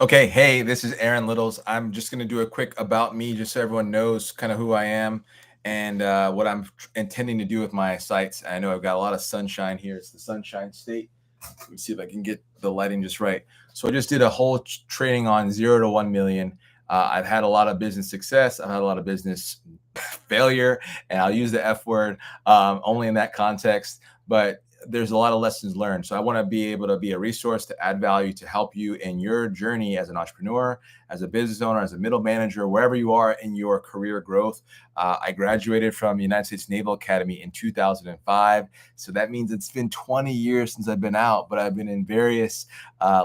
Okay, hey, this is Aaron Littles. I'm just going to do a quick about me, just so everyone knows kind of who I am and what I'm intending to do with my sites. I know I've got a lot of sunshine here. It's the Sunshine State. Let me see if I can get the lighting just right. So I just did a whole training on 0 to 1 million. I've had a lot of business success. I've had a lot of business failure, and I'll use the F word only in that context. But there's a lot of lessons learned. So I want to be able to be a resource to add value to help you in your journey as an entrepreneur, as a business owner, as a middle manager, wherever you are in your career growth. I graduated from the United States Naval Academy in 2005. So that means it's been 20 years since I've been out, but I've been in various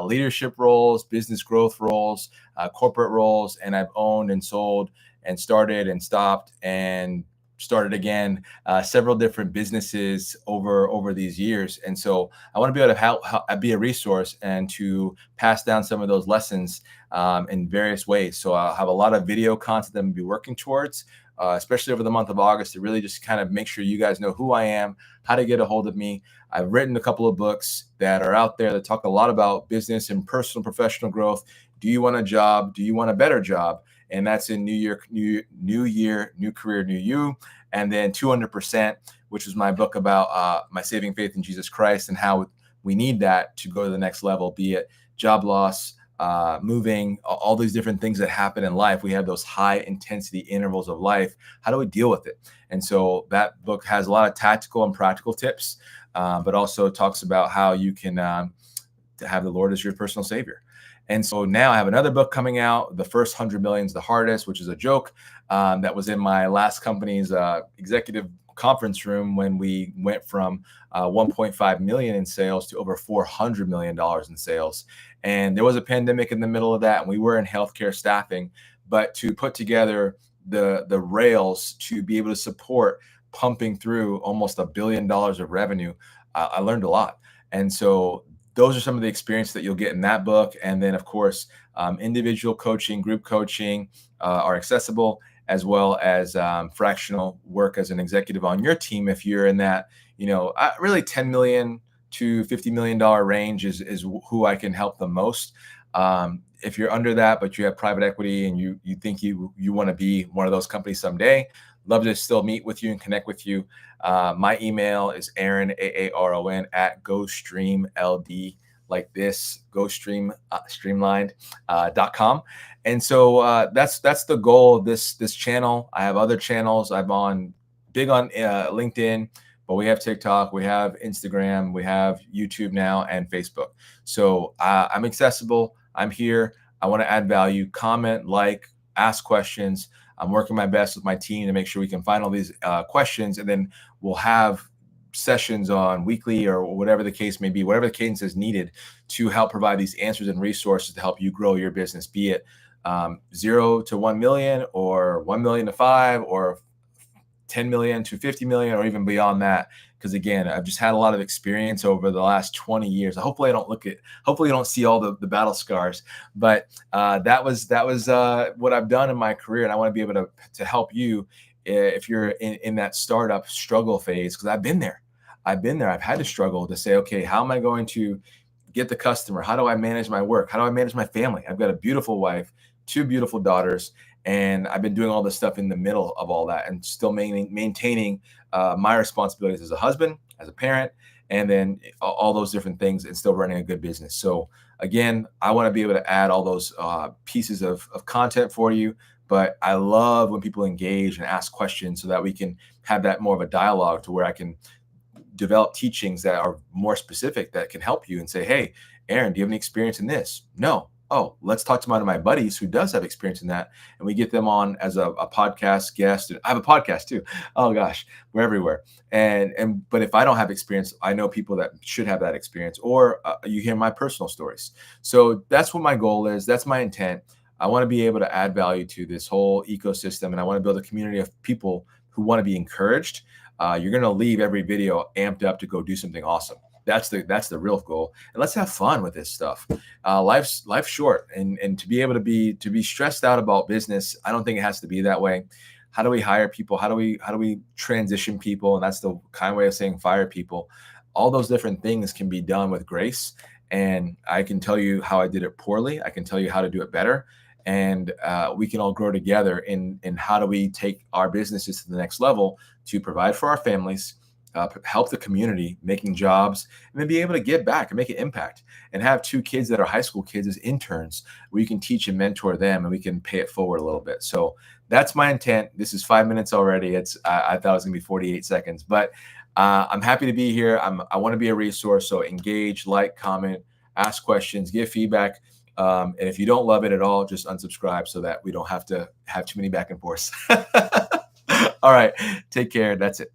leadership roles, business growth roles, corporate roles, and I've owned and sold and started and stopped and started again several different businesses over these years. And so I want to be able to help be a resource and to pass down some of those lessons in various ways. So I'll have a lot of video content that I'm be working towards, especially over the month of August, to really just kind of make sure you guys know who I am, how to get a hold of me. I've written a couple of books that are out there that talk a lot about business and personal professional growth. Do you want a job? Do you want a better job? And that's in New Year, New Career, New You. And then 200%, which was my book about my saving faith in Jesus Christ and how we need that to go to the next level, be it job loss, moving, all these different things that happen in life. We have those high intensity intervals of life. How do we deal with it? And so that book has a lot of tactical and practical tips, but also talks about how you can have the Lord as your personal savior. And so now I have another book coming out, The First 100 Million's the Hardest, which is a joke that was in my last company's executive conference room when we went from 1.5 million in sales to over $400 million in sales. And there was a pandemic in the middle of that, and we were in healthcare staffing. But to put together the rails to be able to support pumping through almost $1 billion of revenue, I learned a lot. And so those are some of the experience that you'll get in that book. And then, of course, individual coaching, group coaching are accessible, as well as fractional work as an executive on your team. If you're in that, really 10 million to $50 million range is who I can help the most. If you're under that, but you have private equity and you think you want to be one of those companies someday, love to still meet with you and connect with you. My email is Aaron, Aaron, at GoStreamLD, like this, streamlined.com. And so that's the goal of this channel. I have other channels. I'm big on LinkedIn, but we have TikTok, we have Instagram, we have YouTube now, and Facebook. So I'm accessible. I'm here. I want to add value. Comment, like, ask questions. I'm working my best with my team to make sure we can find all these questions, and then we'll have sessions on weekly or whatever the case may be, whatever the cadence is needed to help provide these answers and resources to help you grow your business, be it 0 to 1 million or 1 million to 5 or 10 million to 50 million or even beyond that. Because again, I've just had a lot of experience over the last 20 years. Hopefully you don't see all the battle scars, but that was what I've done in my career. And I want to be able to help you if you're in that startup struggle phase, because I've been there. I've had to struggle to say, okay, how am I going to get the customer? How do I manage my work? How do I manage my family? I've got a beautiful wife, 2 beautiful daughters, and I've been doing all this stuff in the middle of all that and still maintaining my responsibilities as a husband, as a parent, and then all those different things and still running a good business. So again, I want to be able to add all those pieces of content for you. But I love when people engage and ask questions so that we can have that more of a dialogue to where I can develop teachings that are more specific that can help you and say, hey, Aaron, do you have any experience in this? No. Oh, let's talk to one of my buddies who does have experience in that. And we get them on as a podcast guest. And I have a podcast too. Oh gosh, we're everywhere. But if I don't have experience, I know people that should have that experience, or you hear my personal stories. So that's what my goal is. That's my intent. I want to be able to add value to this whole ecosystem. And I want to build a community of people who want to be encouraged. You're going to leave every video amped up to go do something awesome. That's the real goal. And let's have fun with this stuff. Life's short, and to be able to be stressed out about business, I don't think it has to be that way. How do we hire people? How do we transition people? And that's the kind of way of saying fire people. All those different things can be done with grace. And I can tell you how I did it poorly. I can tell you how to do it better. And we can all grow together in how do we take our businesses to the next level to provide for our families, help the community, making jobs, and then be able to give back and make an impact. And have two kids that are high school kids as interns, where you can teach and mentor them, and we can pay it forward a little bit. So that's my intent. This is 5 minutes already. I thought it was gonna be 48 seconds, but I'm happy to be here. I want to be a resource. So engage, like, comment, ask questions, give feedback. And if you don't love it at all, just unsubscribe so that we don't have to have too many back and forths. All right. Take care. That's it.